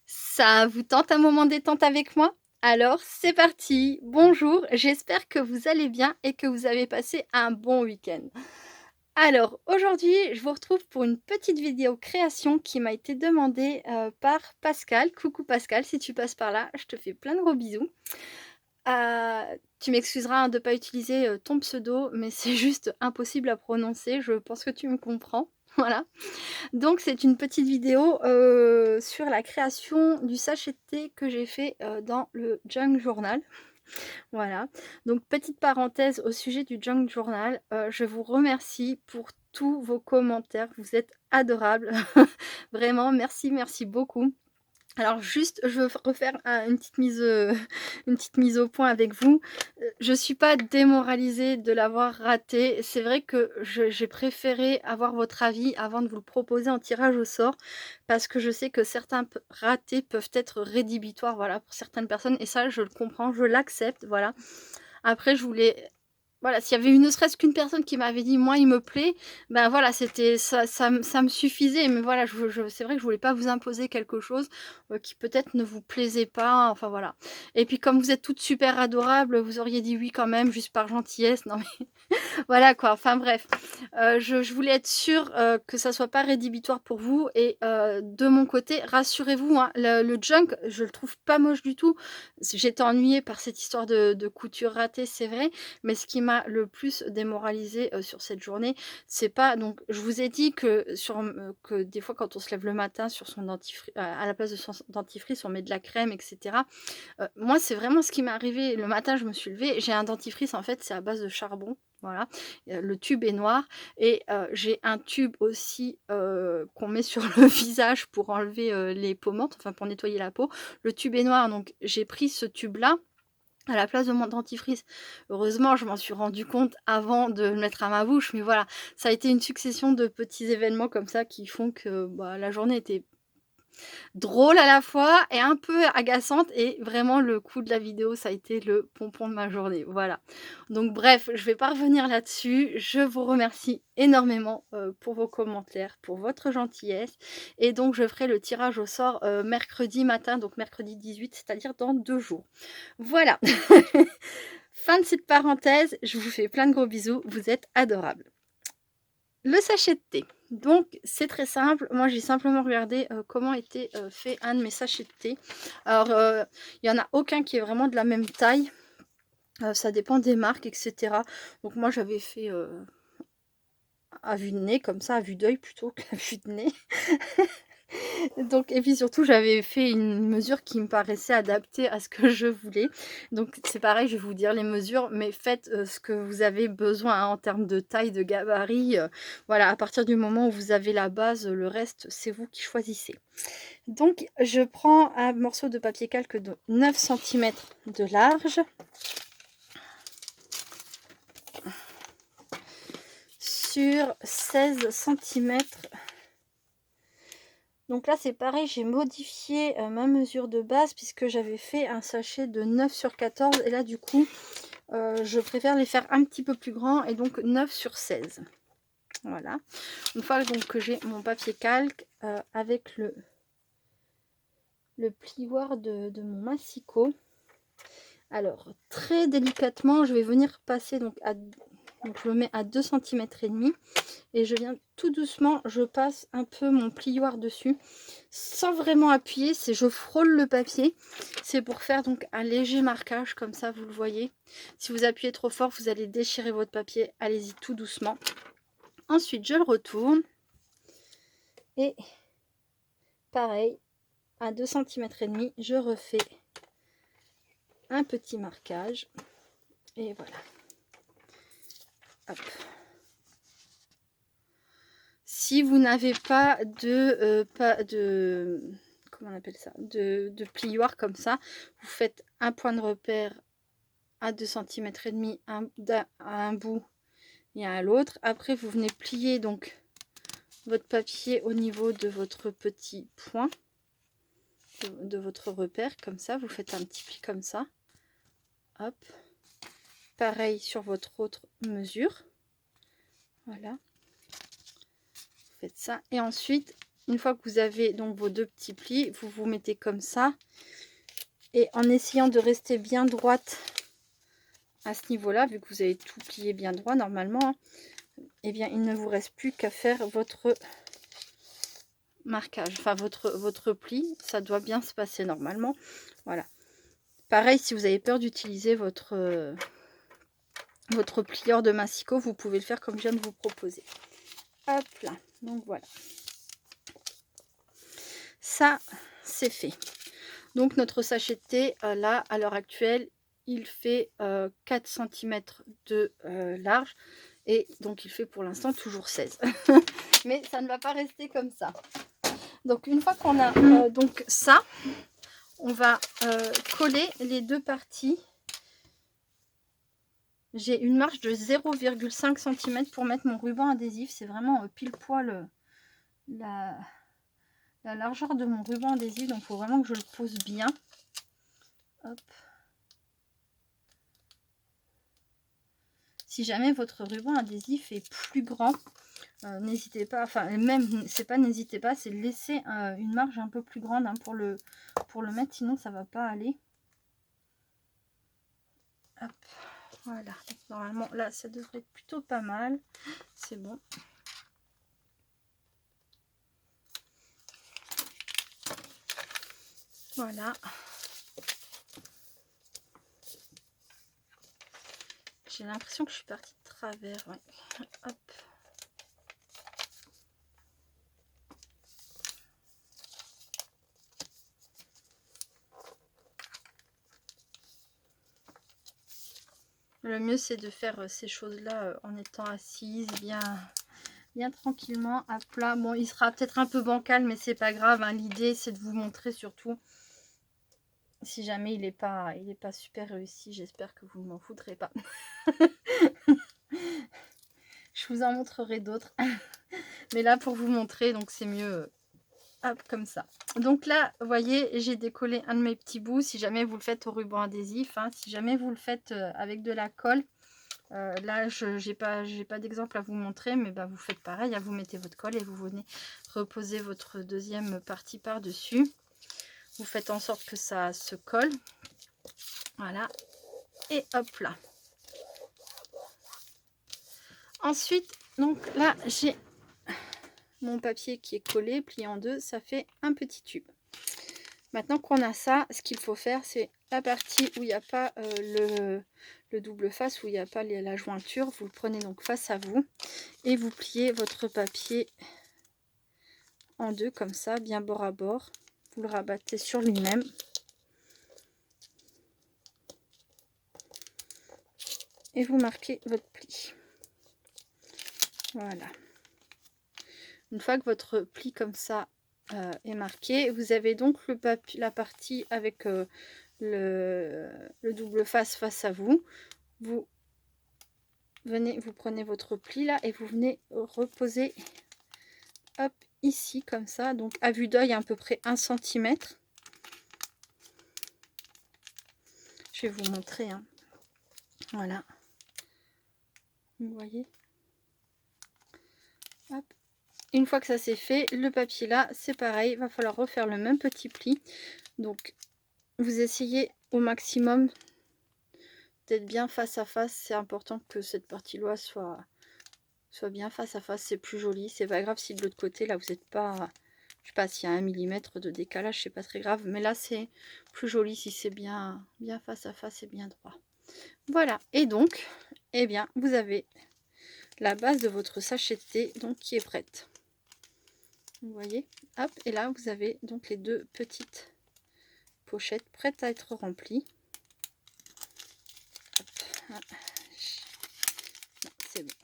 Ça vous tente un moment détente avec moi? Alors c'est parti! Bonjour, j'espère que vous allez bien et que vous avez passé un bon week-end. Alors aujourd'hui, je vous retrouve pour une petite vidéo création qui m'a été demandée, par Pascal. Coucou Pascal, si tu passes par là, je te fais plein de gros bisous. Tu m'excuseras, hein, de pas utiliser, ton pseudo, mais c'est juste impossible à prononcer, je pense que tu me comprends. Voilà. Donc c'est une petite vidéo, sur la création du sachet de thé que j'ai fait, dans le Junk Journal. Voilà. Donc petite parenthèse au sujet du Junk Journal, je vous remercie pour tous vos commentaires, vous êtes adorables. Vraiment merci, merci beaucoup. Alors juste, je veux refaire une petite mise, une petite mise au point avec vous. Je suis pas démoralisée de l'avoir raté. C'est vrai que j'ai préféré avoir votre avis avant de vous le proposer en tirage au sort, parce que je sais que certains ratés peuvent être rédhibitoires, voilà, pour certaines personnes et ça je le comprends, je l'accepte, voilà. Après je voulais voilà, s'il y avait eu ne serait-ce qu'une personne qui m'avait dit: «Moi, il me plaît», ben, voilà, c'était ça me suffisait. Mais voilà, je c'est vrai que je voulais pas vous imposer quelque chose, qui peut-être ne vous plaisait pas, enfin voilà. Et puis comme vous êtes toutes super adorables, vous auriez dit oui quand même, juste par gentillesse. Non mais voilà quoi, enfin bref. Je voulais être sûre, que ça soit pas rédhibitoire pour vous et de mon côté, rassurez-vous, hein, le junk, je le trouve pas moche du tout. J'étais ennuyée par cette histoire de couture ratée, c'est vrai, mais ce qui m'a le plus démoralisée, sur cette journée, c'est pas donc je vous ai dit que que des fois quand on se lève le matin sur son à la place de son dentifrice, on met de la crème et cetera. Moi, c'est vraiment ce qui m'est arrivé. Le matin, je me suis levée, j'ai un dentifrice, en fait, c'est à base de charbon, voilà. Le tube est noir et j'ai un tube aussi, qu'on met sur le visage pour enlever, les pommantes, enfin pour nettoyer la peau. Le tube est noir, donc j'ai pris ce tube-là à la place de mon dentifrice. Heureusement, je m'en suis rendu compte avant de le mettre à ma bouche, mais voilà, ça a été une succession de petits événements comme ça qui font que, bah, la journée était drôle à la fois et un peu agaçante et vraiment le coup de la vidéo, ça a été le pompon de ma journée, voilà. Donc bref, je vais pas revenir là-dessus. Je vous remercie énormément, pour vos commentaires, pour votre gentillesse et donc je ferai le tirage au sort, mercredi matin, donc mercredi 18, c'est-à-dire dans 2 jours. Voilà. Fin de cette parenthèse, je vous fais plein de gros bisous, vous êtes adorables. Le sachet de thé. Donc c'est très simple, moi j'ai simplement regardé, comment était, fait un de mes sachets de thé. Alors, il y en a aucun qui est vraiment de la même taille, ça dépend des marques et cetera. Donc moi j'avais fait, à vue de nez comme ça, à vue d'œil plutôt qu'à vue de nez. Donc et puis surtout, j'avais fait une mesure qui me paraissait adaptée à ce que je voulais. Donc c'est pareil, je vais vous dire les mesures, mais faites, ce que vous avez besoin, hein, en termes de taille, de gabarit, voilà, à partir du moment où vous avez la base, le reste, c'est vous qui choisissez. Donc je prends un morceau de papier calque de 9 centimètres de large sur 16 centimètres. Donc là, c'est pareil, j'ai modifié, ma mesure de base puisque j'avais fait un sachet de 9 sur 14 et là, du coup, je préfère les faire un petit peu plus grands et donc 9 sur 16. Voilà. Une fois donc que j'ai mon papier calque, avec le plioir de mon massicot. Alors, très délicatement, je vais venir passer donc je le mets à 2 centimètres et demi et je viens tout doucement, je passe un peu mon plioir dessus sans vraiment appuyer, c'est je frôle le papier. C'est pour faire donc un léger marquage comme ça, vous le voyez. Si vous appuyez trop fort, vous allez déchirer votre papier. Allez-y tout doucement. Ensuite, je le retourne et pareil, à 2 centimètres et demi, je refais un petit marquage et voilà. Hop. Si vous n'avez pas de comment on appelle ça, de plioir comme ça, vous faites un point de repère à 2 centimètres et demi à un bout et à l'autre. Après, vous venez plier donc votre papier au niveau de votre petit point, de votre repère, comme ça. Vous faites un petit pli comme ça. Hop. Pareil sur votre autre mesure. Voilà. Vous faites ça. Et ensuite, une fois que vous avez donc vos 2 petits plis, vous vous mettez comme ça. Et en essayant de rester bien droite à ce niveau-là, vu que vous avez tout plié bien droit normalement, hein, eh bien il ne vous reste plus qu'à faire votre marquage, enfin votre pli. Ça doit bien se passer normalement. Voilà. Pareil, si vous avez peur d'utiliser votre plieur de massicot, vous pouvez le faire comme je viens de vous proposer. Hop là, donc voilà. Ça, c'est fait. Donc notre sachet de thé, là, à l'heure actuelle, il fait 4 cm de large. Et donc il fait pour l'instant toujours 16. Mais ça ne va pas rester comme ça. Donc une fois qu'on a donc ça, on va coller les 2 parties. J'ai une marge de 0,5 cm pour mettre mon ruban adhésif. C'est vraiment pile poil la largeur de mon ruban adhésif. Donc il faut vraiment que je le pose bien. Hop. Si jamais votre ruban adhésif est plus grand, n'hésitez pas, enfin même c'est pas n'hésitez pas, c'est de laisser une marge un peu plus grande hein, pour le mettre, sinon ça va pas aller. Hop, voilà. Normalement là ça devrait être plutôt pas mal. C'est bon. Voilà. J'ai l'impression que je suis partie de travers. Ouais. Hop. Le mieux c'est de faire ces choses-là en étant assise, bien tranquillement, à plat. Bon, il sera peut-être un peu bancal, mais c'est pas grave. Hein. L'idée c'est de vous montrer surtout. Si jamais il est pas super réussi, j'espère que vous ne m'en voudrez pas. Je vous en montrerai d'autres. Mais là, pour vous montrer, donc c'est mieux hop, comme ça. Donc là, vous voyez, j'ai décollé un de mes petits bouts. Si jamais vous le faites au ruban adhésif, hein, si jamais vous le faites avec de la colle, là, je n'ai pas d'exemple à vous montrer, mais bah, vous faites pareil. Hein, vous mettez votre colle et vous venez reposer votre deuxième partie par-dessus. Vous faites en sorte que ça se colle. Voilà. Et hop là. Ensuite, donc là, j'ai mon papier qui est collé, plié en deux. Ça fait un petit tube. Maintenant qu'on a ça, ce qu'il faut faire, c'est la partie où il n'y a pas le double face, où il n'y a pas la jointure. Vous le prenez donc face à vous et vous pliez votre papier en deux comme ça, bien bord à bord. Vous le rabattez sur lui-même. Et vous marquez votre pli. Voilà. Une fois que votre pli comme ça est marqué, vous avez donc la partie avec le double face à vous. Vous venez, vous prenez votre pli là et vous venez reposer hop ici comme ça, donc à vue d'œil à peu près 1 cm. Je vais vous montrer, hein. Voilà, vous voyez. Hop. Une fois que ça c'est fait, le papier là c'est pareil, il va falloir refaire le même petit pli. Donc vous essayez au maximum d'être bien face à face. C'est important que cette partie là soit bien face à face, c'est plus joli. C'est pas grave si de l'autre côté là vous n'êtes pas, je sais pas s'il y a 1 mm de décalage, c'est pas très grave, mais là c'est plus joli si c'est bien face à face et bien droit. Voilà, et donc eh bien vous avez la base de votre sachet de thé donc qui est prête. Vous voyez, hop, et là vous avez donc les deux petites pochettes prêtes à être remplies. C'est bon.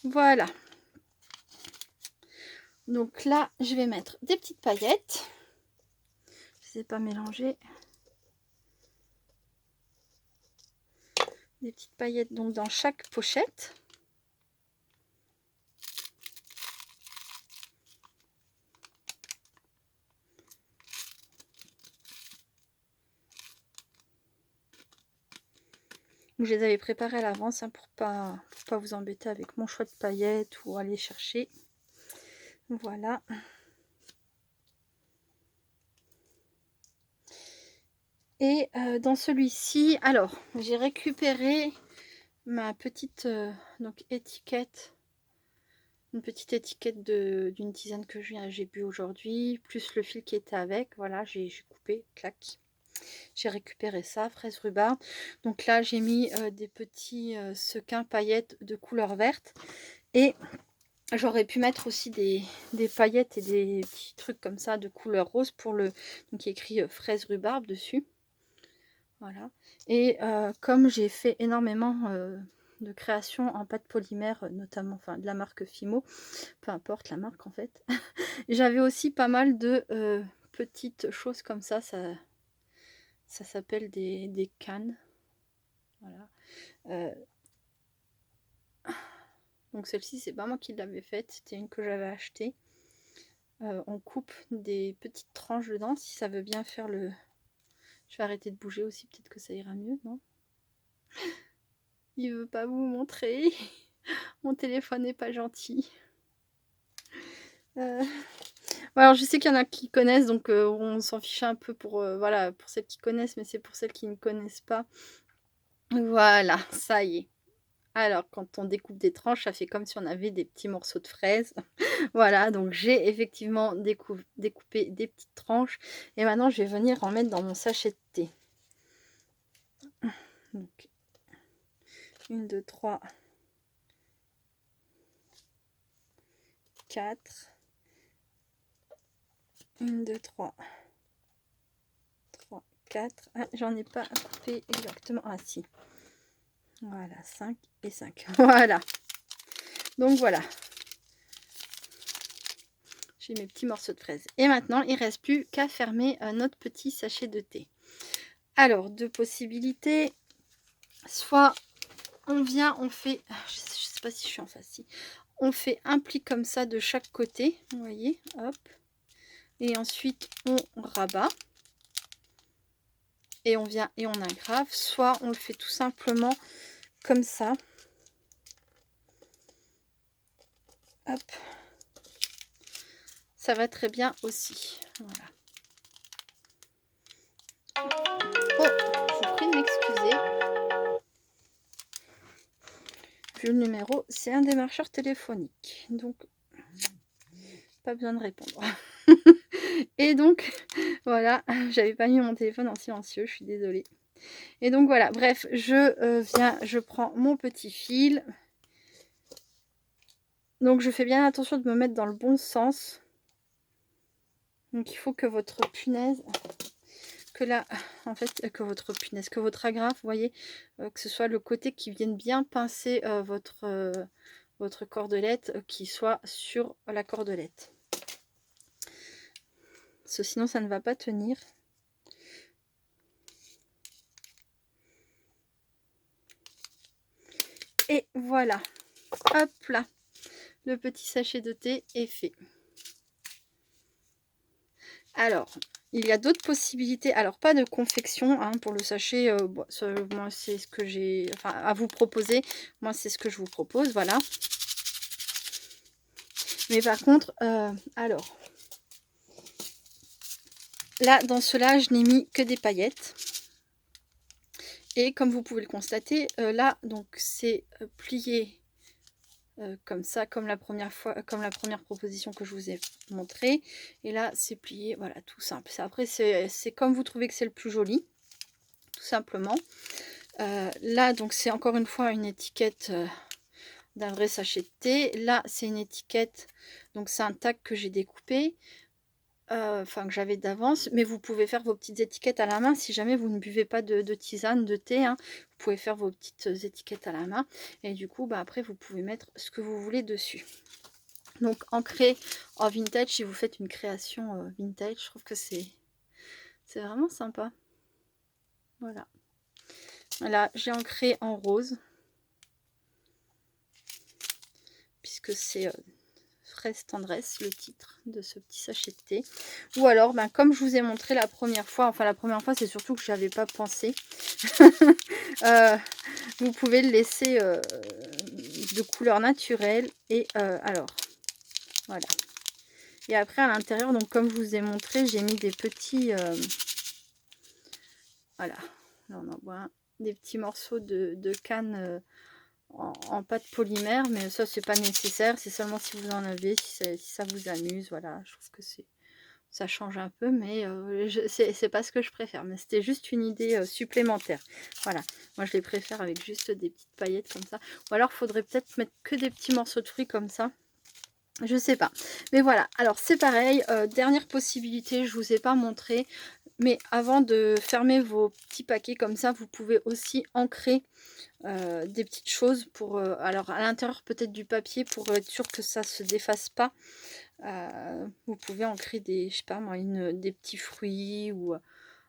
Voilà. Donc là, je vais mettre des petites paillettes. Je ne sais pas mélanger. Des petites paillettes donc dans chaque pochette. Je les avais préparées à l'avance hein, pour pas vous embêter avec mon choix de paillettes ou aller chercher. Voilà. Et dans celui-ci, alors, j'ai récupéré ma petite donc étiquette, une petite étiquette d'une tisane que j'ai bu aujourd'hui, plus le fil qui était avec. Voilà, j'ai coupé, clac. J'ai récupéré ça, fraise rhubarbe. Donc là, j'ai mis des petits sequins paillettes de couleur verte. Et j'aurais pu mettre aussi des paillettes et des petits trucs comme ça de couleur rose pour le... Donc il y a écrit fraise rhubarbe dessus. Voilà. Et comme j'ai fait énormément de créations en pâte polymère, notamment enfin, de la marque Fimo, peu importe la marque en fait, j'avais aussi pas mal de petites choses comme ça s'appelle des cannes. Voilà. Donc celle-ci, c'est pas moi qui l'avais faite, c'était une que j'avais achetée. On coupe des petites tranches dedans, si ça veut bien faire le... Je vais arrêter de bouger aussi, peut-être que ça ira mieux, non? Il veut pas vous montrer. Mon téléphone n'est pas gentil. Alors je sais qu'il y en a qui connaissent, donc on s'en fiche un peu pour, voilà, pour celles qui connaissent, mais c'est pour celles qui ne connaissent pas. Voilà, ça y est. Alors, quand on découpe des tranches, ça fait comme si on avait des petits morceaux de fraises. Voilà, donc j'ai effectivement découpé des petites tranches. Et maintenant, je vais venir en mettre dans mon sachet de thé. Donc, 1, 2, 3, 4. 1, 2, 3, 3, 4. Ah, j'en ai pas coupé exactement. Ah, si. Voilà, 5 et 5. Voilà. Donc, voilà. J'ai mes petits morceaux de fraises. Et maintenant, il ne reste plus qu'à fermer notre petit sachet de thé. Alors, deux possibilités. Soit on vient, on fait... Je ne sais pas si je suis en face. Si. On fait un pli comme ça de chaque côté. Vous voyez, hop. Et ensuite, on rabat. Et on vient et on agrafe. Soit on le fait tout simplement comme ça. Hop. Ça va très bien aussi. Voilà. Oh, je vous prie de m'excuser. Vu le numéro, c'est un démarcheur téléphonique. Donc, pas besoin de répondre. Et donc, voilà, j'avais pas mis mon téléphone en silencieux, je suis désolée. Et donc voilà, bref, je prends mon petit fil. Donc je fais bien attention de me mettre dans le bon sens. Donc il faut que votre punaise, que votre agrafe, vous voyez, que ce soit le côté qui vienne bien pincer votre cordelette, qui soit sur la cordelette. Parce que sinon ça ne va pas tenir. Et voilà, hop là, le petit sachet de thé est fait. Alors, il y a d'autres possibilités. Alors, pas de confection hein, pour le sachet. Moi, c'est ce que j'ai... Enfin, à vous proposer. Moi, c'est ce que je vous propose. Voilà. Mais par contre, alors... Là, dans cela, je n'ai mis que des paillettes. Et comme vous pouvez le constater, là, donc, c'est plié comme ça, comme la première proposition que je vous ai montrée. Et là, c'est plié, voilà, tout simple. Après, c'est comme vous trouvez que c'est le plus joli, tout simplement. Là, donc, c'est encore une fois une étiquette d'un vrai sachet de thé. Là, c'est une étiquette, donc c'est un tag que j'ai découpé. Enfin que j'avais d'avance, mais vous pouvez faire vos petites étiquettes à la main si jamais vous ne buvez pas de tisane, de thé, hein. Vous pouvez faire vos petites étiquettes à la main et du coup bah, après vous pouvez mettre ce que vous voulez dessus. Donc ancré en vintage, si vous faites une création vintage, je trouve que c'est vraiment sympa. Voilà, voilà, j'ai ancré en rose puisque c'est fraise tendresse, le titre de ce petit sachet de thé. Ou alors, ben, comme je vous ai montré la première fois, enfin la première fois c'est surtout que je n'avais pas pensé, vous pouvez le laisser de couleur naturelle. Et alors, voilà. Et après à l'intérieur, donc comme je vous ai montré, j'ai mis des petits Voilà, là on envoie des petits morceaux de canne en pâte polymère, mais ça c'est pas nécessaire, c'est seulement si vous en avez, si ça vous amuse, voilà, je trouve que ça change un peu, mais c'est pas ce que je préfère, mais c'était juste une idée supplémentaire. Voilà, moi je les préfère avec juste des petites paillettes comme ça, ou alors il faudrait peut-être mettre que des petits morceaux de fruits comme ça. Je sais pas. Mais voilà, alors c'est pareil, dernière possibilité, je vous ai pas montré, mais avant de fermer vos petits paquets comme ça, vous pouvez aussi ancrer des petites choses pour, alors à l'intérieur peut-être du papier pour être sûr que ça se défasse pas. Vous pouvez ancrer des, je sais pas moi, des petits fruits ou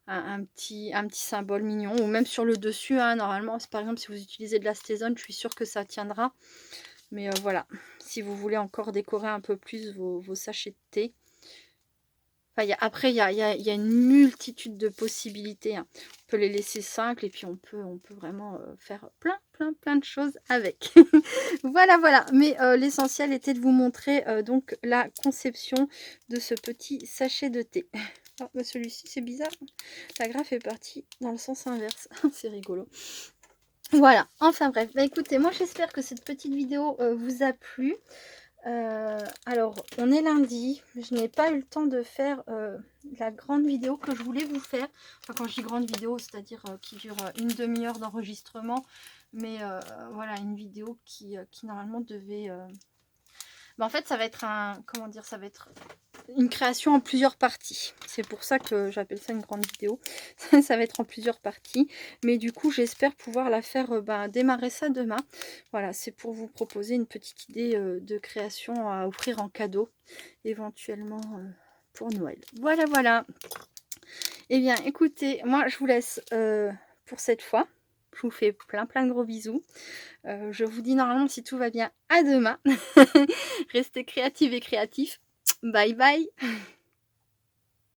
un petit symbole mignon, ou même sur le dessus, hein, normalement, par exemple si vous utilisez de la stézone, je suis sûre que ça tiendra. Mais voilà, si vous voulez encore décorer un peu plus vos sachets de thé. Enfin, après, il y a une multitude de possibilités, hein. On peut les laisser simples et puis on peut vraiment faire plein de choses avec. Voilà, voilà. Mais l'essentiel était de vous montrer donc la conception de ce petit sachet de thé. Oh, bah celui-ci, c'est bizarre. La graphe est partie dans le sens inverse. C'est rigolo. Voilà, enfin bref, bah écoutez, moi j'espère que cette petite vidéo vous a plu. Alors, on est lundi, je n'ai pas eu le temps de faire la grande vidéo que je voulais vous faire. Enfin, quand je dis grande vidéo, c'est-à-dire qui dure une demi-heure d'enregistrement. Mais voilà, une vidéo qui normalement devait... Bah, en fait, ça va être comment dire, ça va être une création en plusieurs parties. C'est pour ça que j'appelle ça une grande vidéo. Ça va être en plusieurs parties. Mais du coup, j'espère pouvoir la faire démarrer ça demain. Voilà, c'est pour vous proposer une petite idée de création à offrir en cadeau, éventuellement pour Noël. Voilà, voilà. Eh bien, écoutez, moi, je vous laisse pour cette fois. Je vous fais plein de gros bisous. Je vous dis normalement, si tout va bien, à demain. Restez créatifs et créatifs. Bye bye.